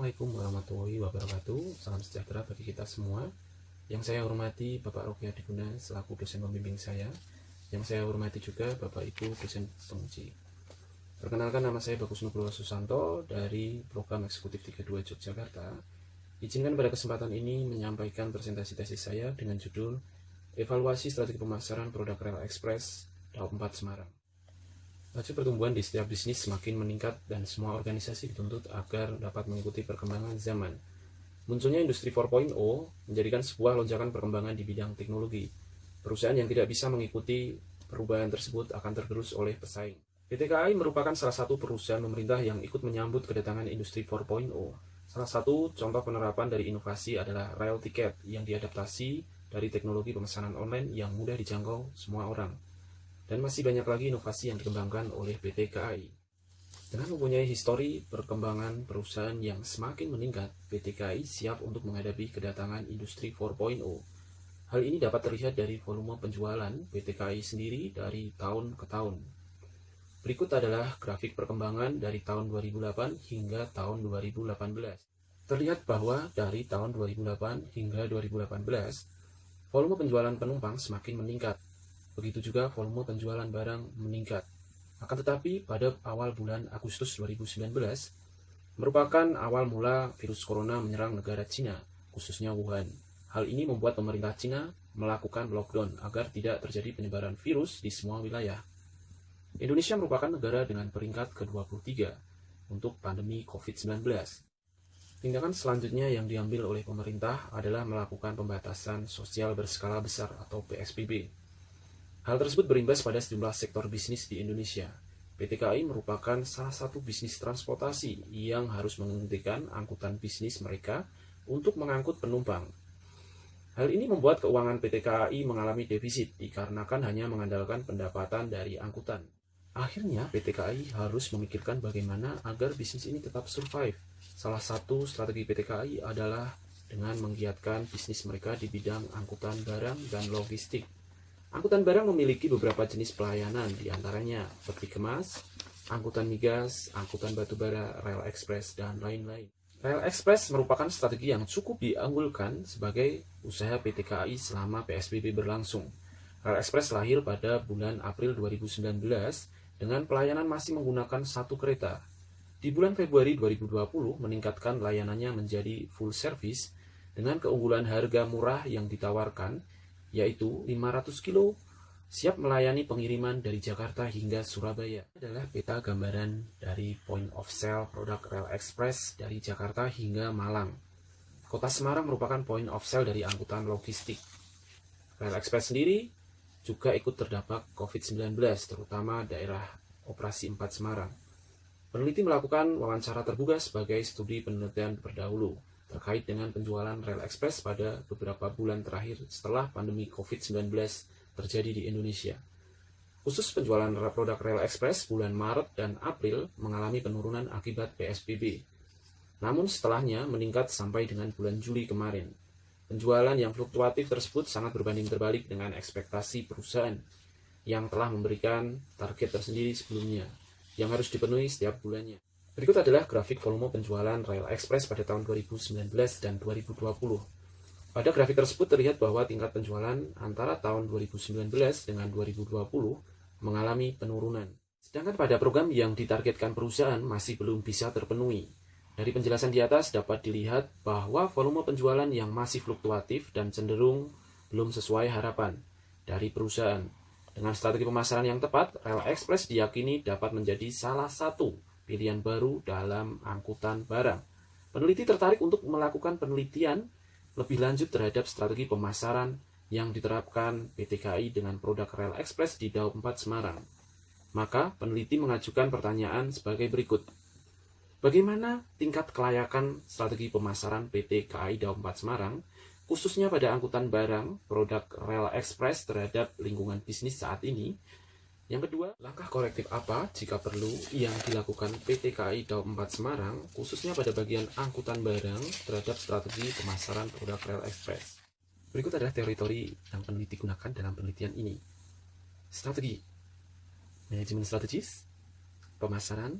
Assalamualaikum warahmatullahi wabarakatuh. Salam sejahtera bagi kita semua. Yang saya hormati Bapak Roky Adiguna selaku dosen pembimbing saya. Yang saya hormati juga Bapak Ibu dosen penguji. Perkenalkan, nama saya Bagus Nugroho Susanto dari Program Eksekutif 32 Yogyakarta. Izinkan pada kesempatan ini menyampaikan presentasi tesis saya dengan judul Evaluasi Strategi Pemasaran Produk Rel Express Daup 4 Semarang. Laju pertumbuhan di setiap bisnis semakin meningkat dan semua organisasi dituntut agar dapat mengikuti perkembangan zaman. Munculnya Industri 4.0 menjadikan sebuah lonjakan perkembangan di bidang teknologi. Perusahaan yang tidak bisa mengikuti perubahan tersebut akan tergerus oleh pesaing. PT KAI merupakan salah satu perusahaan pemerintah yang ikut menyambut kedatangan Industri 4.0. Salah satu contoh penerapan dari inovasi adalah Rel Ticket yang diadaptasi dari teknologi pemesanan online yang mudah dijangkau semua orang. Dan masih banyak lagi inovasi yang dikembangkan oleh PT KAI. Dengan mempunyai histori perkembangan perusahaan yang semakin meningkat, PT KAI siap untuk menghadapi kedatangan Industri 4.0. Hal ini dapat terlihat dari volume penjualan PT KAI sendiri dari tahun ke tahun. Berikut adalah grafik perkembangan dari tahun 2008 hingga tahun 2018. Terlihat bahwa dari tahun 2008 hingga 2018, volume penjualan penumpang semakin meningkat. Begitu juga volume penjualan barang meningkat. Akan tetapi pada awal bulan Agustus 2019 merupakan awal mula virus corona menyerang negara Cina, khususnya Wuhan. Hal ini membuat pemerintah Cina melakukan lockdown agar tidak terjadi penyebaran virus di semua wilayah. Indonesia merupakan negara dengan peringkat ke-23 untuk pandemi COVID-19. Tindakan selanjutnya yang diambil oleh pemerintah adalah melakukan pembatasan sosial berskala besar atau PSBB. Hal tersebut berimbas pada sejumlah sektor bisnis di Indonesia. PT KAI merupakan salah satu bisnis transportasi yang harus menghentikan angkutan bisnis mereka untuk mengangkut penumpang. Hal ini membuat keuangan PT KAI mengalami defisit dikarenakan hanya mengandalkan pendapatan dari angkutan. Akhirnya PT KAI harus memikirkan bagaimana agar bisnis ini tetap survive. Salah satu strategi PT KAI adalah dengan menggiatkan bisnis mereka di bidang angkutan barang dan logistik. Angkutan barang memiliki beberapa jenis pelayanan, diantaranya peti kemas, angkutan migas, angkutan batubara, rel ekspres, dan lain-lain. Rel ekspres merupakan strategi yang cukup diunggulkan sebagai usaha PT KAI selama PSBB berlangsung. Rel ekspres lahir pada bulan April 2019 dengan pelayanan masih menggunakan satu kereta. Di bulan Februari 2020 meningkatkan layanannya menjadi full service dengan keunggulan harga murah yang ditawarkan, yaitu 500 kilo, siap melayani pengiriman dari Jakarta hingga Surabaya. Ini adalah peta gambaran dari point of sale produk Rel Express dari Jakarta hingga Malang. Kota Semarang merupakan point of sale dari angkutan logistik. Rel Express sendiri juga ikut terdampak COVID-19, terutama daerah operasi 4 Semarang. Peneliti melakukan wawancara terbuka sebagai studi penelitian terdahulu terkait dengan penjualan Rel Express pada beberapa bulan terakhir setelah pandemi COVID-19 terjadi di Indonesia. Khusus penjualan produk Rel Express bulan Maret dan April mengalami penurunan akibat PSBB. Namun setelahnya meningkat sampai dengan bulan Juli kemarin. Penjualan yang fluktuatif tersebut sangat berbanding terbalik dengan ekspektasi perusahaan yang telah memberikan target tersendiri sebelumnya, yang harus dipenuhi setiap bulannya. Berikut adalah grafik volume penjualan Rel Express pada tahun 2019 dan 2020. Pada grafik tersebut terlihat bahwa tingkat penjualan antara tahun 2019 dengan 2020 mengalami penurunan. Sedangkan pada program yang ditargetkan perusahaan masih belum bisa terpenuhi. Dari penjelasan di atas dapat dilihat bahwa volume penjualan yang masih fluktuatif dan cenderung belum sesuai harapan dari perusahaan. Dengan strategi pemasaran yang tepat, Rel Express diyakini dapat menjadi salah satu pilihan baru dalam angkutan barang. Peneliti tertarik untuk melakukan penelitian lebih lanjut terhadap strategi pemasaran yang diterapkan PT KAI dengan produk Rel Express di Daup 4 Semarang. Maka peneliti mengajukan pertanyaan sebagai berikut. Bagaimana tingkat kelayakan strategi pemasaran PT KAI Daup 4 Semarang, khususnya pada angkutan barang produk Rel Express terhadap lingkungan bisnis saat ini? Yang kedua, langkah korektif apa jika perlu yang dilakukan PT KAI Daup 4 Semarang, khususnya pada bagian angkutan barang terhadap strategi pemasaran produk Rel Express. Berikut adalah teori-teori yang peneliti gunakan dalam penelitian ini. Strategi, manajemen strategis, pemasaran,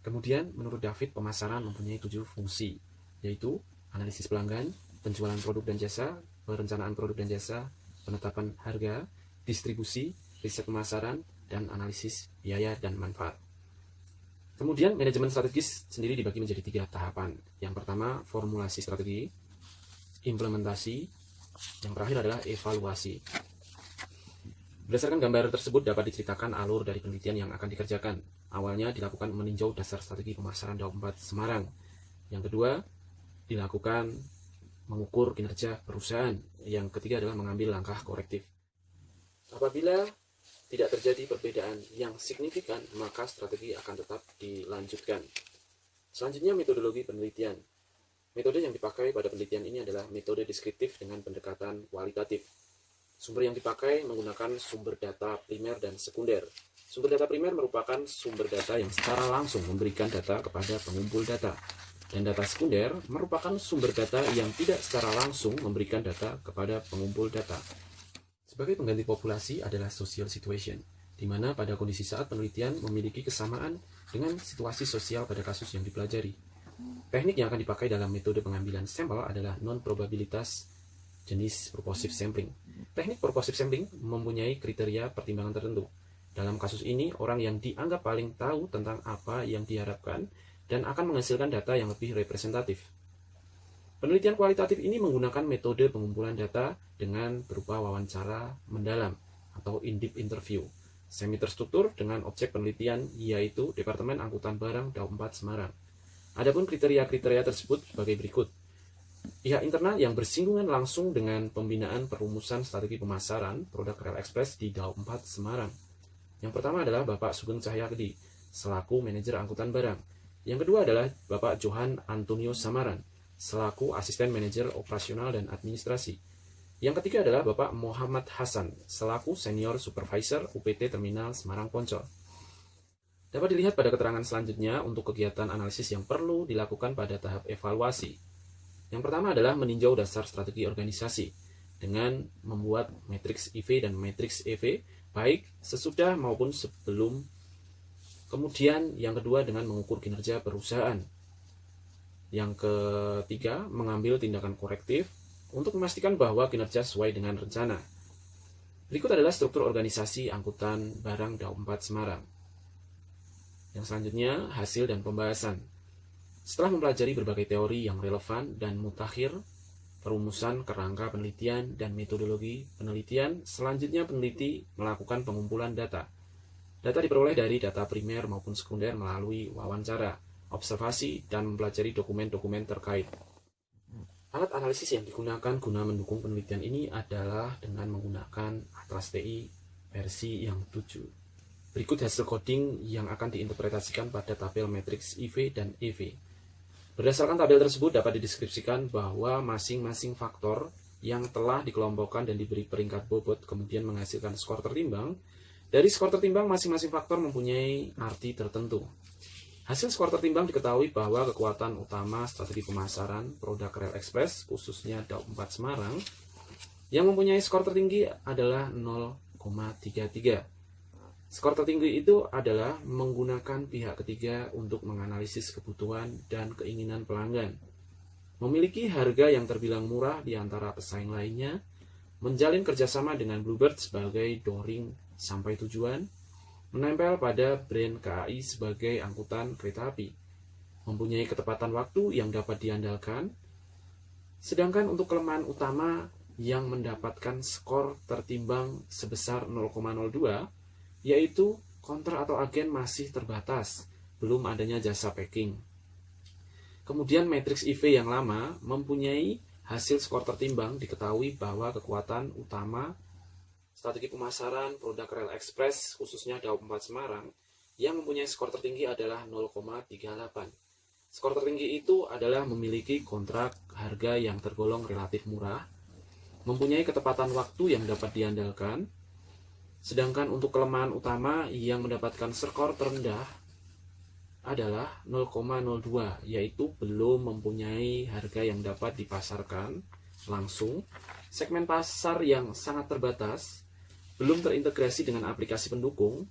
Kemudian, menurut David, pemasaran mempunyai 7 fungsi, yaitu analisis pelanggan, penjualan produk dan jasa, perencanaan produk dan jasa, penetapan harga, distribusi, riset pemasaran, dan analisis biaya dan manfaat. Kemudian, manajemen strategis sendiri dibagi menjadi 3 tahapan. Yang pertama, formulasi strategi, implementasi, yang terakhir adalah evaluasi. Berdasarkan gambar tersebut dapat diceritakan alur dari penelitian yang akan dikerjakan. Awalnya dilakukan meninjau dasar strategi pemasaran Daup 4 Semarang. Yang kedua, dilakukan mengukur kinerja perusahaan. Yang ketiga adalah mengambil langkah korektif. Apabila tidak terjadi perbedaan yang signifikan, maka strategi akan tetap dilanjutkan. Selanjutnya, metodologi penelitian. Metode yang dipakai pada penelitian ini adalah metode deskriptif dengan pendekatan kualitatif. Sumber yang dipakai menggunakan sumber data primer dan sekunder. Sumber data primer merupakan sumber data yang secara langsung memberikan data kepada pengumpul data. Dan data sekunder merupakan sumber data yang tidak secara langsung memberikan data kepada pengumpul data. Sebagai pengganti populasi adalah social situation, di mana pada kondisi saat penelitian memiliki kesamaan dengan situasi sosial pada kasus yang dipelajari. Teknik yang akan dipakai dalam metode pengambilan sampel adalah non-probabilitas jenis purposive sampling. Teknik purposive sampling mempunyai kriteria pertimbangan tertentu. Dalam kasus ini, orang yang dianggap paling tahu tentang apa yang diharapkan dan akan menghasilkan data yang lebih representatif. Penelitian kualitatif ini menggunakan metode pengumpulan data dengan berupa wawancara mendalam atau in-depth interview, semi terstruktur dengan objek penelitian yaitu Departemen Angkutan Barang Daup 4 Semarang. Adapun kriteria-kriteria tersebut sebagai berikut. Pihak internal yang bersinggungan langsung dengan pembinaan perumusan strategi pemasaran produk Rel Express di Daup 4 Semarang. Yang pertama adalah Bapak Sugeng Cahyadi selaku manajer angkutan barang. Yang kedua adalah Bapak Johan Antonio Samaran selaku asisten manajer operasional dan administrasi. Yang ketiga adalah Bapak Muhammad Hasan selaku senior supervisor UPT Terminal Semarang Poncol. Dapat dilihat pada keterangan selanjutnya untuk kegiatan analisis yang perlu dilakukan pada tahap evaluasi. Yang pertama adalah meninjau dasar strategi organisasi dengan membuat matriks IV dan matriks EV baik sesudah maupun sebelum. Kemudian yang kedua dengan mengukur kinerja perusahaan. Yang ketiga, mengambil tindakan korektif untuk memastikan bahwa kinerja sesuai dengan rencana. Berikut adalah struktur organisasi angkutan barang Daup 4 Semarang. Yang selanjutnya, hasil dan pembahasan. Setelah mempelajari berbagai teori yang relevan dan mutakhir, perumusan kerangka penelitian dan metodologi penelitian, selanjutnya peneliti melakukan pengumpulan data. Data diperoleh dari data primer maupun sekunder melalui wawancara, observasi, dan mempelajari dokumen-dokumen terkait. Alat analisis yang digunakan guna mendukung penelitian ini adalah dengan menggunakan Atlas TI versi yang 7. Berikut hasil coding yang akan diinterpretasikan pada tabel matriks IV dan EV. Berdasarkan tabel tersebut dapat dideskripsikan bahwa masing-masing faktor yang telah dikelompokkan dan diberi peringkat bobot kemudian menghasilkan skor tertimbang. Dari skor tertimbang, masing-masing faktor mempunyai arti tertentu. Hasil skor tertimbang diketahui bahwa kekuatan utama strategi pemasaran produk Rel Express, khususnya Daup 4 Semarang, yang mempunyai skor tertinggi adalah 0,33. Skor tertinggi itu adalah menggunakan pihak ketiga untuk menganalisis kebutuhan dan keinginan pelanggan, memiliki harga yang terbilang murah di antara pesaing lainnya, menjalin kerjasama dengan Bluebird sebagai dooring sampai tujuan, menempel pada brand KAI sebagai angkutan kereta api, mempunyai ketepatan waktu yang dapat diandalkan, sedangkan untuk kelemahan utama yang mendapatkan skor tertimbang sebesar 0,02, yaitu konter atau agen masih terbatas, belum adanya jasa packing. Kemudian matriks IV yang lama mempunyai hasil skor tertimbang diketahui bahwa kekuatan utama strategi pemasaran produk Rel Express, khususnya Daup 4 Semarang, yang mempunyai skor tertinggi adalah 0,38. Skor tertinggi itu adalah memiliki kontrak harga yang tergolong relatif murah, mempunyai ketepatan waktu yang dapat diandalkan, sedangkan untuk kelemahan utama yang mendapatkan skor terendah adalah 0,02, yaitu belum mempunyai harga yang dapat dipasarkan langsung, segmen pasar yang sangat terbatas, belum terintegrasi dengan aplikasi pendukung,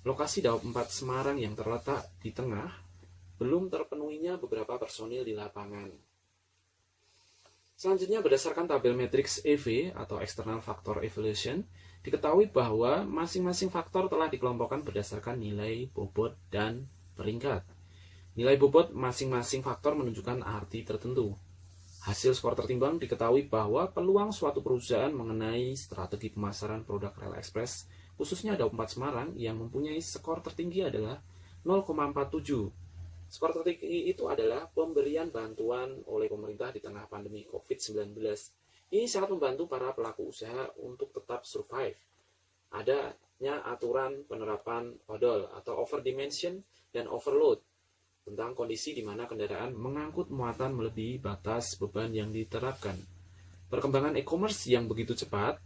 lokasi Daup 4 Semarang yang terletak di tengah, belum terpenuhinya beberapa personil di lapangan. Selanjutnya, berdasarkan tabel matriks EV atau External Factor Evaluation, diketahui bahwa masing-masing faktor telah dikelompokkan berdasarkan nilai bobot dan peringkat. Nilai bobot masing-masing faktor menunjukkan arti tertentu. Hasil skor tertimbang diketahui bahwa peluang suatu perusahaan mengenai strategi pemasaran produk Rel Express, khususnya Daup 4 Semarang, yang mempunyai skor tertinggi adalah 0,47. Skor tertinggi itu adalah pemberian bantuan oleh pemerintah di tengah pandemi COVID-19. Ini sangat membantu para pelaku usaha untuk tetap survive. Adanya aturan penerapan odol atau over dimension dan overload tentang kondisi di mana kendaraan mengangkut muatan melebihi batas beban yang diterapkan. Perkembangan e-commerce yang begitu cepat,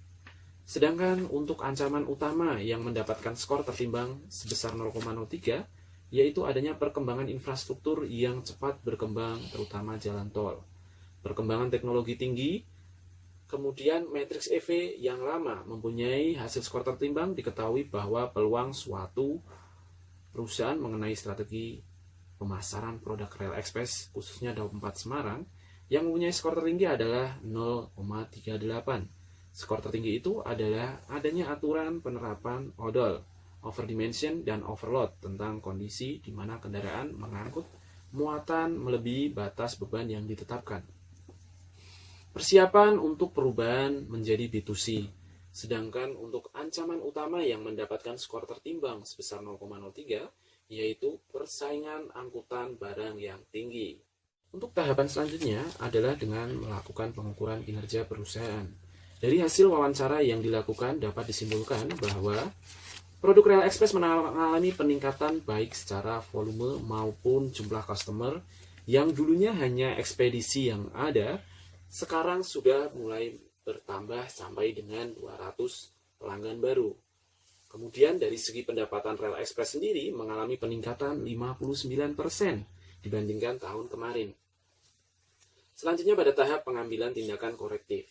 sedangkan untuk ancaman utama yang mendapatkan skor tertimbang sebesar 0,03, yaitu adanya perkembangan infrastruktur yang cepat berkembang, terutama jalan tol. Perkembangan teknologi tinggi, kemudian matriks EV yang lama mempunyai hasil skor tertimbang, diketahui bahwa peluang suatu perusahaan mengenai strategi pemasaran produk Rel Express, khususnya Daup 4 Semarang, yang mempunyai skor tertinggi adalah 0,38. Skor tertinggi itu adalah adanya aturan penerapan odol, over dimension, dan overload tentang kondisi di mana kendaraan mengangkut muatan melebihi batas beban yang ditetapkan. Persiapan untuk perubahan menjadi B2C, sedangkan untuk ancaman utama yang mendapatkan skor tertimbang sebesar 0,03, yaitu persaingan angkutan barang yang tinggi. Untuk tahapan selanjutnya adalah dengan melakukan pengukuran kinerja perusahaan. Dari hasil wawancara yang dilakukan dapat disimpulkan bahwa produk Rel Express mengalami peningkatan baik secara volume maupun jumlah customer yang dulunya hanya ekspedisi yang ada, sekarang sudah mulai bertambah sampai dengan 200 pelanggan baru. Kemudian dari segi pendapatan Rel Express sendiri mengalami peningkatan 59% dibandingkan tahun kemarin. Selanjutnya pada tahap pengambilan tindakan korektif.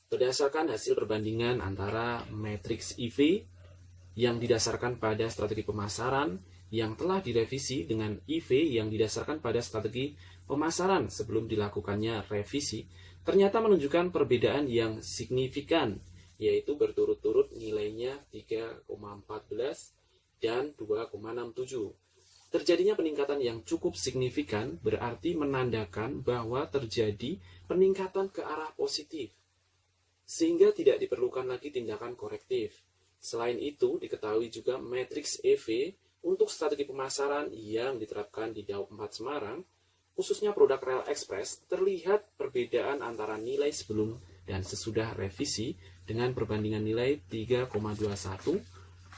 Berdasarkan hasil perbandingan antara matriks EV yang didasarkan pada strategi pemasaran yang telah direvisi dengan EV yang didasarkan pada strategi pemasaran sebelum dilakukannya revisi, ternyata menunjukkan perbedaan yang signifikan, yaitu berturut-turut nilainya 3,14 dan 2,67. Terjadinya peningkatan yang cukup signifikan berarti menandakan bahwa terjadi peningkatan ke arah positif, sehingga tidak diperlukan lagi tindakan korektif. Selain itu, diketahui juga matriks EV untuk strategi pemasaran yang diterapkan di Daup 4 Semarang, khususnya produk Rel Express, terlihat perbedaan antara nilai sebelum dan sesudah revisi dengan perbandingan nilai 3,21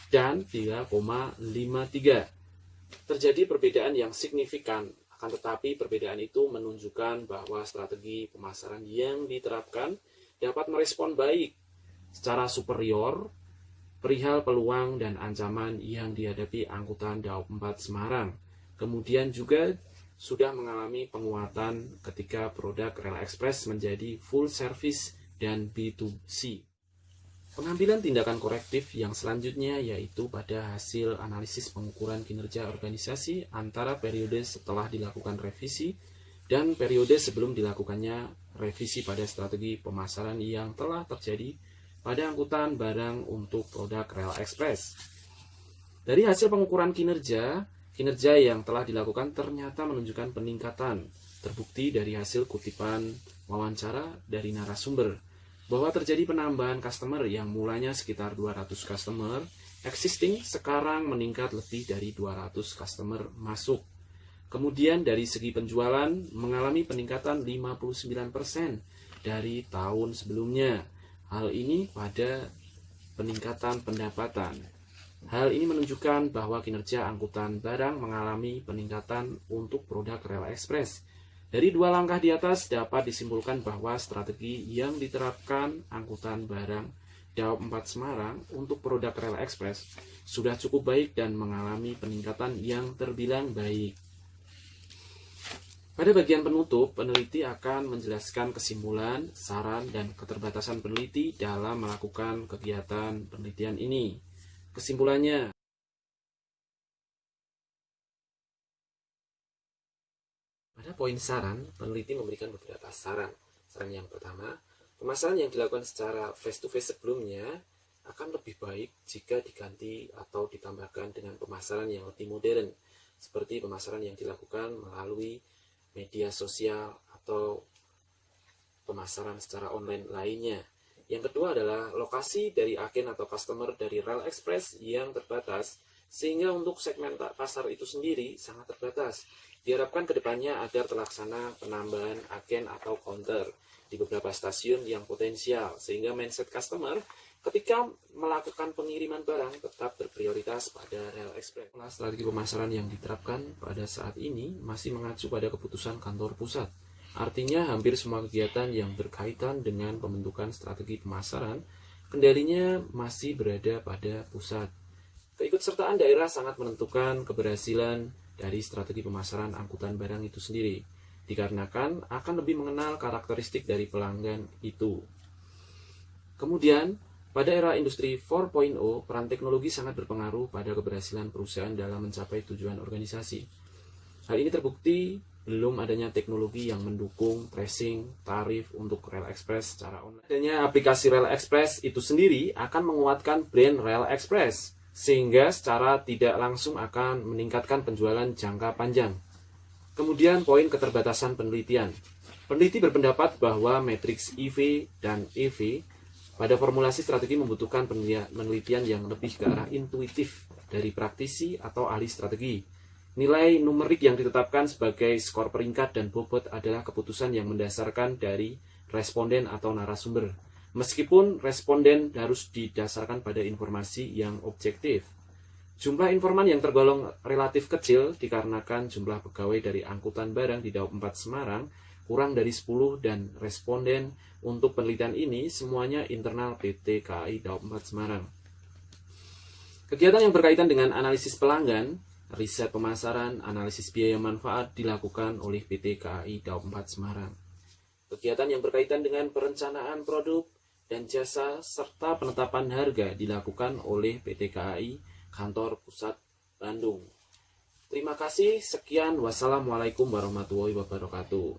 dan 3,53. Terjadi perbedaan yang signifikan, akan tetapi perbedaan itu menunjukkan bahwa strategi pemasaran yang diterapkan dapat merespon baik secara superior perihal peluang dan ancaman yang dihadapi angkutan Daup 4 Semarang. Kemudian juga sudah mengalami penguatan ketika produk Rel Express menjadi full service dan B2C. Pengambilan tindakan korektif yang selanjutnya yaitu pada hasil analisis pengukuran kinerja organisasi antara periode setelah dilakukan revisi dan periode sebelum dilakukannya revisi pada strategi pemasaran yang telah terjadi pada angkutan barang untuk produk Rel Express. Dari hasil pengukuran kinerja yang telah dilakukan ternyata menunjukkan peningkatan, terbukti dari hasil kutipan wawancara dari narasumber, bahwa terjadi penambahan customer yang mulanya sekitar 200 customer existing sekarang meningkat lebih dari 200 customer masuk. Kemudian dari segi penjualan mengalami peningkatan 59% dari tahun sebelumnya. Hal ini pada peningkatan pendapatan. Hal ini menunjukkan bahwa kinerja angkutan barang mengalami peningkatan untuk produk Rel Express. Dari dua langkah di atas dapat disimpulkan bahwa strategi yang diterapkan angkutan barang Daup 4 Semarang untuk produk Rel Express sudah cukup baik dan mengalami peningkatan yang terbilang baik. Pada bagian penutup, peneliti akan menjelaskan kesimpulan, saran, dan keterbatasan peneliti dalam melakukan kegiatan penelitian ini. Kesimpulannya, Pada poin saran, peneliti memberikan beberapa saran. Saran yang pertama, pemasaran yang dilakukan secara face-to-face sebelumnya akan lebih baik jika diganti atau ditambahkan dengan pemasaran yang lebih modern, seperti pemasaran yang dilakukan melalui media sosial atau pemasaran secara online lainnya. Yang kedua adalah lokasi dari agen atau customer dari Rel Express yang terbatas, sehingga untuk segmen pasar itu sendiri sangat terbatas. Diharapkan kedepannya agar terlaksana penambahan agen atau counter di beberapa stasiun yang potensial, sehingga mindset customer ketika melakukan pengiriman barang tetap berprioritas pada Rel Express. Strategi pemasaran yang diterapkan pada saat ini masih mengacu pada keputusan kantor pusat. Artinya hampir semua kegiatan yang berkaitan dengan pembentukan strategi pemasaran, kendalinya masih berada pada pusat. Keikutsertaan daerah sangat menentukan keberhasilan dari strategi pemasaran angkutan barang itu sendiri, dikarenakan akan lebih mengenal karakteristik dari pelanggan itu. Kemudian, pada era industri 4.0, peran teknologi sangat berpengaruh pada keberhasilan perusahaan dalam mencapai tujuan organisasi. Hal ini terbukti belum adanya teknologi yang mendukung tracing tarif untuk Rel Express secara online. Adanya aplikasi Rel Express itu sendiri akan menguatkan brand Rel Express, sehingga secara tidak langsung akan meningkatkan penjualan jangka panjang. Kemudian poin keterbatasan penelitian. Peneliti berpendapat bahwa matriks EV dan EV pada formulasi strategi membutuhkan penelitian yang lebih ke arah intuitif dari praktisi atau ahli strategi. Nilai numerik yang ditetapkan sebagai skor peringkat dan bobot adalah keputusan yang mendasarkan dari responden atau narasumber. Meskipun responden harus didasarkan pada informasi yang objektif. Jumlah informan yang tergolong relatif kecil dikarenakan jumlah pegawai dari angkutan barang di Daob 4 Semarang kurang dari 10 dan responden untuk penelitian ini semuanya internal PT KAI Daob 4 Semarang. Kegiatan yang berkaitan dengan analisis pelanggan, riset pemasaran, analisis biaya manfaat dilakukan oleh PT KAI Daob 4 Semarang. Kegiatan yang berkaitan dengan perencanaan produk dan jasa serta penetapan harga dilakukan oleh PT KAI Kantor Pusat Bandung. Terima kasih, sekian, wassalamualaikum warahmatullahi wabarakatuh.